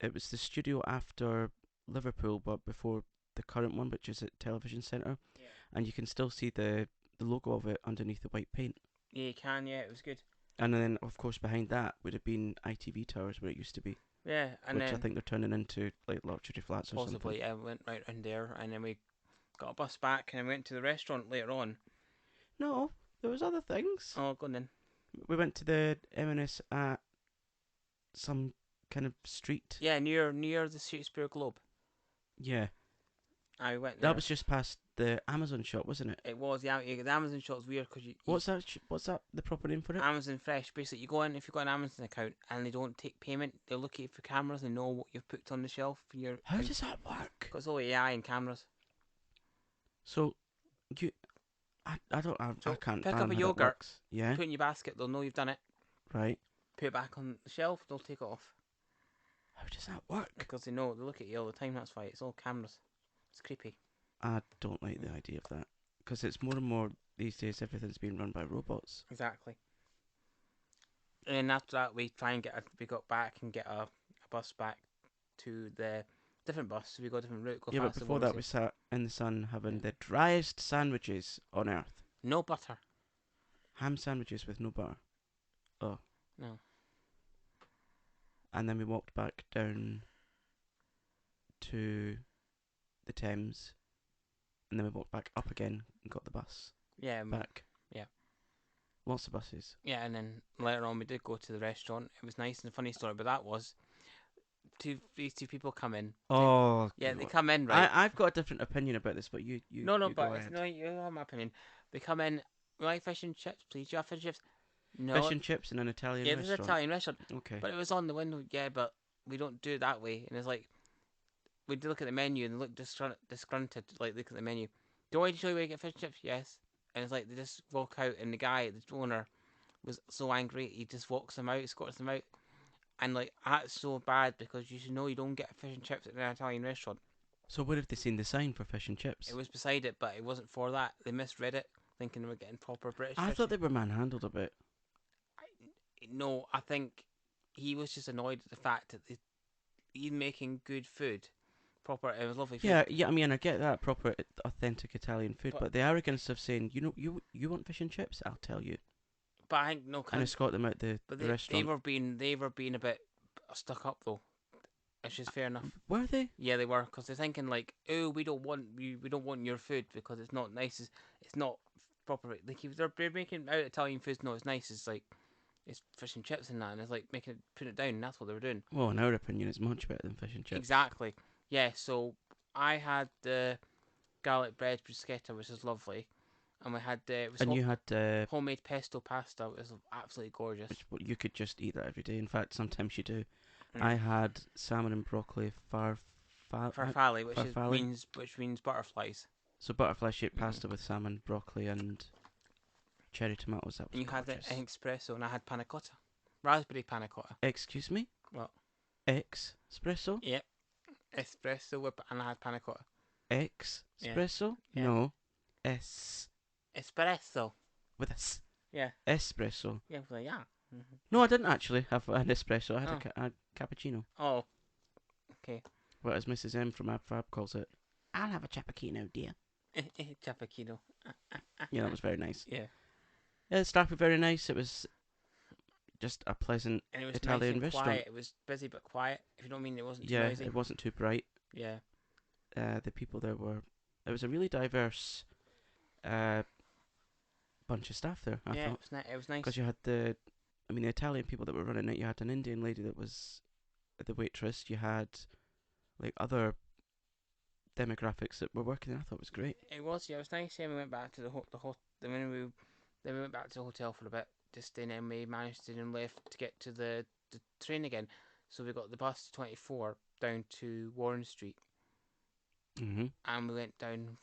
the studio after Liverpool, but before the current one, which is at Television Centre, Yeah. and you can still see the logo of it underneath the white paint. Yeah, you can. Yeah, it was good. And then, of course, behind that would have been ITV Towers, where it used to be, Yeah, and which then I think they're turning into like luxury flats or possibly something. yeah, we went right round there, and then we got a bus back, and then went to the restaurant later on. No, there was other things. Oh, go on then. We went to the M&S at some kind of street. Yeah, near the Shakespeare Globe. Yeah, I went there. that was just past the Amazon shop, wasn't it? It was, yeah. The Amazon shop's weird because What's that? What's that? The proper name for it? Amazon Fresh. Basically, you go in if you've got an Amazon account and they don't take payment. They'll look at you for cameras and know what you've put on the shelf. How does that work? Got all AI and cameras. So, I can't. Pick up fathom a how that yogurt. works. Yeah. Put it in your basket. They'll know you've done it. Right. Put it back on the shelf. They'll take it off How does that work? because they know they look at you all the time. That's why it's all cameras. It's creepy. I don't like the idea of that, because it's more and more these days. Everything's being run by robots. Exactly. And then after that, we got back and get a bus back to the different bus. So we got a different route. Go Yeah, but faster, before more that, easy. we sat in the sun having Yeah. the driest sandwiches on earth. No butter. Ham sandwiches with no butter. Oh. No. And then we walked back down to the Thames, and then we walked back up again and got the bus Yeah. back. Yeah. Lots of buses. Yeah, and then later on we did go to the restaurant. It was nice, and the funny story about that was these two people come in. Oh. Yeah, they come in, right? I've got a different opinion about this, but you No, you go but ahead. no, you have my opinion. They come in, we like fish and chips, please. Do you have fish and chips? No. Fish and chips in an Italian yeah, there's restaurant. an Italian restaurant, Okay. but it was on the window. Yeah, but we don't do it that way. And it's like, we did look at the menu and they look disgruntled, like look at the menu. Do I show you where you get fish and chips? Yes. And it's like they just walk out, and the guy, the owner, was so angry he just walks them out, escorts them out, and like that's so bad because you should know you don't get fish and chips at an Italian restaurant. So where have they seen the sign for fish and chips? It was beside it, but it wasn't for that. They misread it, thinking they were getting proper British. I fish. thought they were manhandled a bit. No, I think he was just annoyed at the fact that he's making good food, proper. It was lovely food. Yeah. I mean, I get that proper, authentic Italian food, but the arrogance of saying, you want fish and chips? I'll tell you. But I think no. And escort them out the restaurant. They were being a bit stuck up though. It's just fair enough. Were they? Yeah, they were, because they're thinking like, oh, we don't want your food because it's not nice. It's not proper. Like if they're making out Italian food, no, it's nice. It's like it's fish and chips and that, and it's like putting it down. And that's what they were doing. Well, in our opinion, it's much better than fish and chips. Exactly. Yeah. So I had the garlic bread bruschetta, which is lovely, and we had You had homemade pesto pasta, which was absolutely gorgeous. which you could just eat that every day. In fact, sometimes you do. I had salmon and broccoli farfalle, farfalle. which means butterflies. So butterfly shaped pasta with salmon, broccoli, and cherry tomatoes. That was And you had gorgeous. an espresso, and I had panna cotta, raspberry panna cotta. Excuse me? What? Espresso? Yep, espresso with, and I had panna cotta. Yeah, Espresso? yeah. No. S. Espresso. With a S. Yeah. Espresso. Yeah, well, yeah. Mm-hmm. No, I didn't actually have an espresso. I had Oh. a cappuccino. Oh. Okay. Well, as Mrs M from AbFab calls it, I'll have a cappuccino, dear. Cappuccino. Yeah, that was very nice. Yeah. Yeah, the staff were very nice. It was just a pleasant And it was Italian nice and restaurant. quiet. It was busy but quiet. If you know what I mean, it wasn't too Yeah, noisy. it wasn't too bright. Yeah. The people there were. It was a really diverse bunch of staff there. I Yeah, thought it was nice. because you had the Italian people that were running it. You had an Indian lady that was the waitress. You had like other demographics that were working there. I thought it was great. It was. Yeah, it was nice. Yeah, we went back to the then we went back to the hotel for a bit. Just then we managed to then left to get to the train again. So we got the bus 24 down to Warren Street. And we went down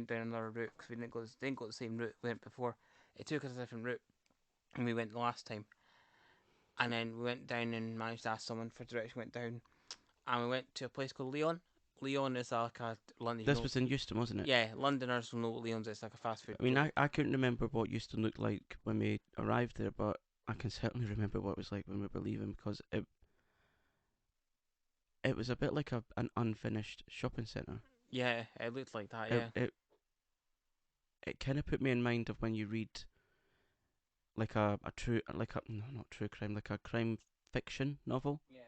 another route because we didn't go the same route we went before. It took us a different route, and we went the last time. And then we went down and managed to ask someone for direction. Went down, and we went to a place called Leon. Leon is like a London. This was in Euston, wasn't it? Yeah, Londoners will know what Leon's is. It's like a fast food. I mean, I couldn't remember what Euston looked like when we arrived there, but I can certainly remember what it was like when we were leaving because it was a bit like an unfinished shopping centre. Yeah, it looked like that. Yeah. It kind of put me in mind of when you read like not true crime, like a crime fiction novel. Yeah.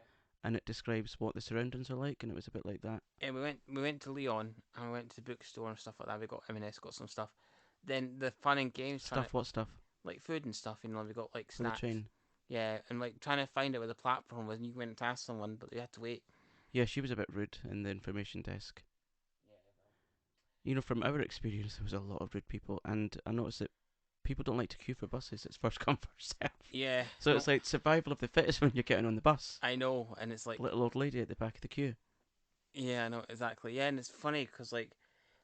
And it describes what the surroundings are like, and it was a bit like that. Yeah, we went to Leon and we went to the bookstore and stuff like that. We got M&S, got some stuff. Then the fun and games What stuff? Like food and stuff. You know, we got like For snacks. the train. Yeah, and like trying to find out where the platform was, and you went to ask someone, but you had to wait. Yeah, she was a bit rude in the information desk. You know, from our experience, there was a lot of rude people, and I noticed that people don't like to queue for buses. It's first come, first serve. Yeah. So it's like survival of the fittest when you're getting on the bus. I know, and it's like little old lady at the back of the queue. Yeah, I know exactly. Yeah, and it's funny because like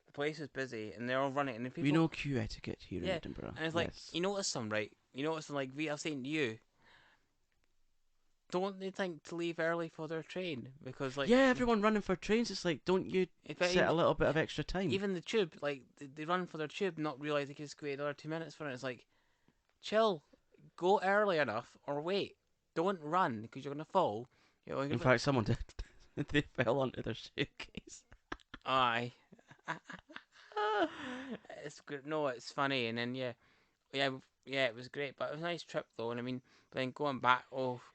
the place is busy and they're all running, and the people. We know queue etiquette here in Edinburgh. And it's like you notice some right. You notice some like I was saying to you. Don't they think to leave early for their train because like everyone running for trains. It's like don't you set a little bit of extra time? Even the tube, like they run for their tube, not realize they can just wait another 2 minutes for it. It's like, chill, go early enough or wait. Don't run because you're gonna fall. You know, in fact, someone did. They fell onto their suitcase. Aye. It's good. No, it's funny, and then yeah, it was great. But it was a nice trip though, and I mean, then going back,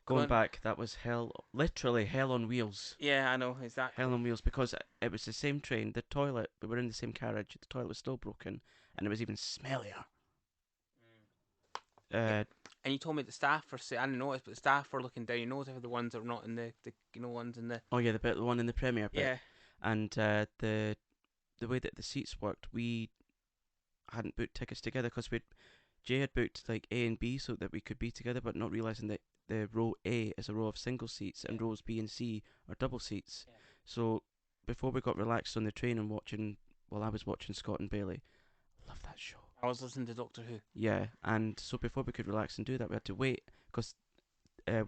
going back, that was hell, literally hell on wheels. Yeah, I know exactly. Hell on wheels because it was the same train. The toilet, we were in the same carriage. The toilet was still broken, and it was even smellier. And you told me the staff were I didn't notice, but the staff were looking down. You notice the ones that were not in the ones in the. Oh yeah, the one in the premiere bit. Yeah. And the way that the seats worked, we hadn't booked tickets together because Jay had booked like A and B so that we could be together, but not realising that the row A is a row of single seats and rows B and C are double seats. Yeah. So before we got relaxed on the train and I was watching Scott and Bailey. Love that show. I was listening to Doctor Who. Yeah, and so before we could relax and do that, we had to wait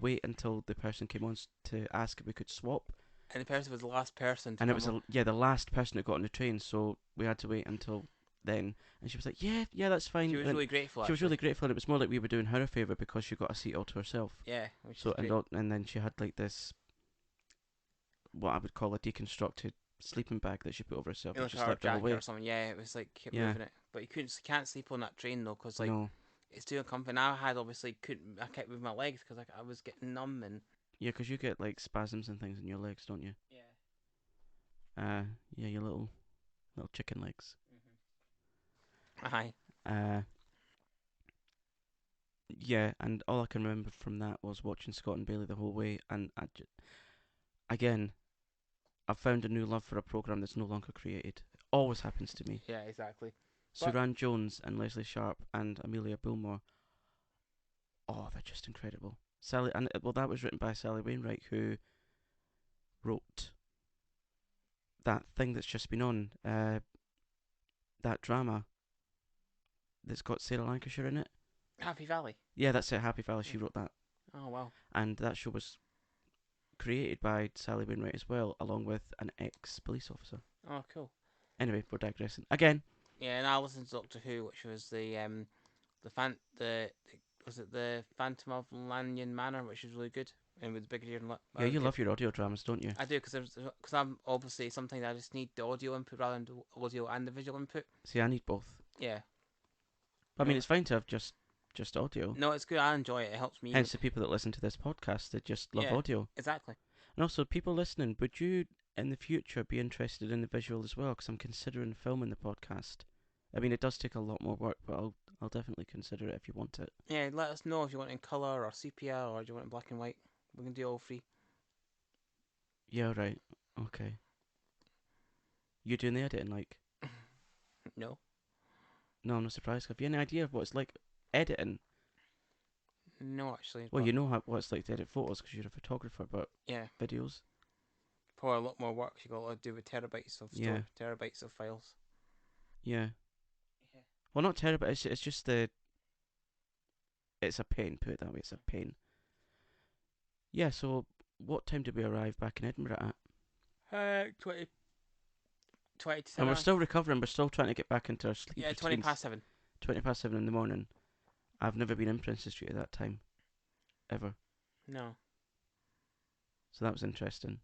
wait until the person came on to ask if we could swap. And the person was the last person. And it was the last person that got on the train, so we had to wait until then. And she was like, "Yeah, that's fine." She was really grateful. She was really grateful, and it was more like we were doing her a favour because she got a seat all to herself. Yeah, which is great. And then she had like this, what I would call a deconstructed sleeping bag that she put over herself. Like a hard jacket or something. Yeah, it was like kept moving it, but you can't sleep on that train though, because like it's too uncomfortable. And I kept moving my legs because I was getting numb and. Yeah, because you get like spasms and things in your legs, don't you? Yeah. Yeah, your little chicken legs. Aye. Yeah, and all I can remember from that was watching Scott and Bailey the whole way, and again, I've found a new love for a programme that's no longer created. It always happens to me. Yeah, exactly. Suran Jones and Leslie Sharp and Amelia Bilmore. Oh, they're just incredible. That was written by Sally Wainwright, who wrote that thing that's just been on, that drama, that's got Sarah Lancashire in it. Happy Valley. Yeah, that's it. Happy Valley. She wrote that, Oh wow. and that show was created by Sally Wainwright as well, along with an ex-police officer. Oh cool. Anyway, we're digressing again. Yeah, and I listened to Doctor Who, which was the was it the Phantom of Lanyon Manor, which was really good, and with Brigadier and Yeah, you love your audio dramas, don't you? I do, because I'm obviously sometimes I just need the audio input rather than the audio and the visual input. See, I need both. Yeah. I mean, it's fine to have just audio. No, it's good. I enjoy it. It helps me. Hence, the people that listen to this podcast, they just love audio. Exactly. And also, people listening, would you in the future be interested in the visual as well? Because I'm considering filming the podcast. I mean, it does take a lot more work, but I'll definitely consider it if you want it. Yeah, let us know if you want it in colour or sepia, or do you want it in black and white. We can do all three. Yeah, right. Okay. You doing the editing, like? No. No, I'm not surprised. Have you any idea of what it's like editing? No, actually. Well, you know what it's like to edit photos because you're a photographer, but yeah, videos? probably a lot more work. You got a lot to do with terabytes of stuff, terabytes of files. Yeah. Well, not terabytes. It's just it's a pain. Put it that way. It's a pain. Yeah. So, what time did we arrive back in Edinburgh at? 20 to 7. And we're still recovering. We're still trying to get back into our sleep. Yeah, 20 past 7. 20 past 7 in the morning. I've never been in Princess Street at that time. Ever. No. So that was interesting.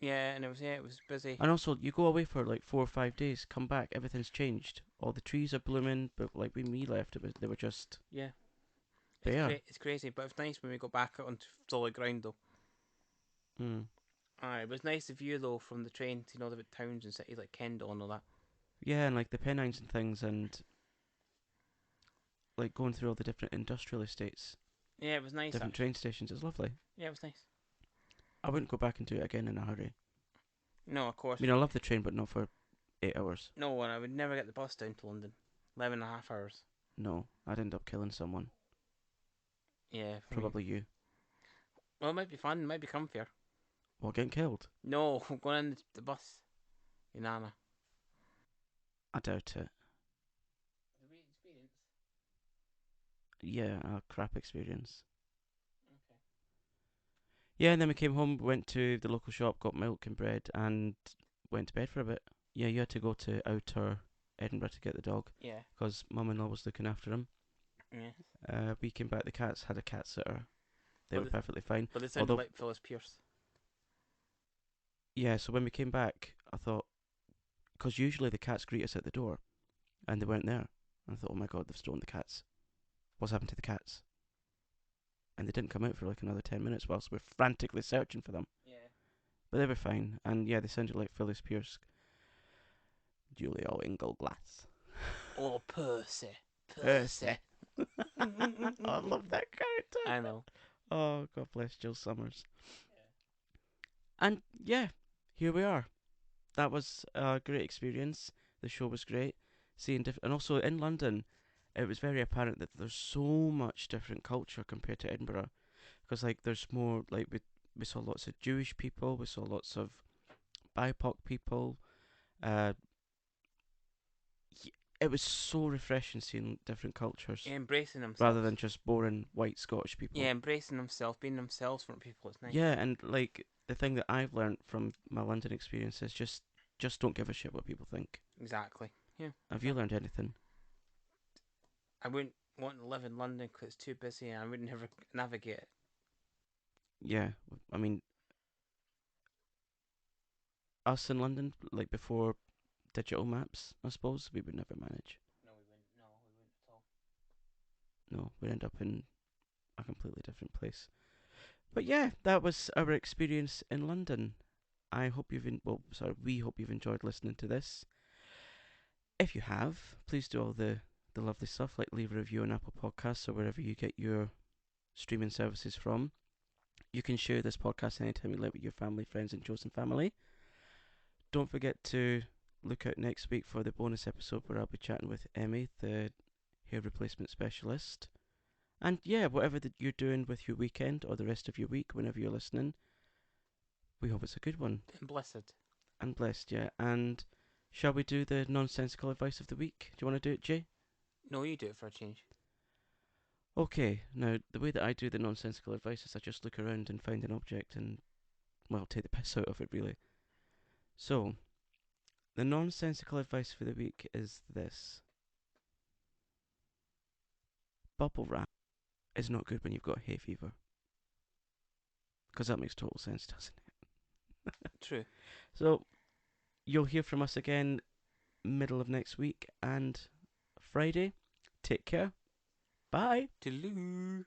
Yeah, and it was busy. And also, you go away for like 4 or 5 days, come back, everything's changed. All the trees are blooming, but like when we left, they were just bare. It's crazy, but it's nice when we got back onto solid ground though. It was nice the view though from the train to all the towns and cities like Kendal and all that. Yeah, and like the Pennines and things, and like going through all the different industrial estates. Yeah, it was nice. Different train stations. It was lovely. Yeah, it was nice. I wouldn't go back and do it again in a hurry. No, of course. I mean, I love the train, but not for 8 hours. No, and I would never get the bus down to London. 11.5 hours. No, I'd end up killing someone. Yeah. Probably you. Well, it might be fun. It might be comfier. What, getting killed? No, going in the bus. Your nana. I doubt it. The experience? Yeah, a crap experience. Okay. Yeah, and then we came home, went to the local shop, got milk and bread, and went to bed for a bit. Yeah, you had to go to outer Edinburgh to get the dog. Yeah. Because Mum-in-law was looking after him. Yeah. We came back, the cats had a cat sitter. They were perfectly fine. But they sounded like Phyllis Pierce. Yeah, so when we came back, I thought, because usually the cats greet us at the door, and they weren't there. And I thought, oh my god, they've stolen the cats. What's happened to the cats? And they didn't come out for like another 10 minutes whilst we're frantically searching for them. Yeah. But they were fine, and yeah, they sounded like Phyllis Pierce. Julia Ingalglass. Oh, Percy. Percy. I love that character. I know. Oh, God bless Jill Summers. Yeah. And yeah, here we are. That was a great experience. The show was great. Seeing and also in London, it was very apparent that there's so much different culture compared to Edinburgh. Because like there's more like we saw lots of Jewish people, we saw lots of BIPOC people. It was so refreshing seeing different cultures. Yeah, embracing themselves. Rather than just boring white Scottish people. Yeah, embracing themselves, being themselves for people. It's nice. Yeah, and like the thing that I've learned from my London experience is just don't give a shit what people think. Exactly. Yeah. Have you learned anything? I wouldn't want to live in London because it's too busy and I would never navigate it. Yeah, I mean, us in London, like before digital maps, I suppose, we would never manage. No, we wouldn't. No, we wouldn't at all. No, we'd end up in a completely different place. But yeah, that was our experience in London. I hope we hope you've enjoyed listening to this. If you have, please do all the lovely stuff, like leave a review on Apple Podcasts or wherever you get your streaming services from. You can share this podcast anytime you like with your family, friends, and chosen family. Don't forget to look out next week for the bonus episode where I'll be chatting with Emmy, the hair replacement specialist. And yeah, whatever you're doing with your weekend or the rest of your week, whenever you're listening, we hope it's a good one. And blessed. And blessed, yeah. And shall we do the nonsensical advice of the week? Do you want to do it, Jay? No, you do it for a change. Okay, now the way that I do the nonsensical advice is I just look around and find an object and, well, take the piss out of it, really. So, the nonsensical advice for the week is this: bubble wrap is not good when you've got hay fever. Because that makes total sense, doesn't it? True. So, you'll hear from us again middle of next week and Friday. Take care. Bye. Toodaloo.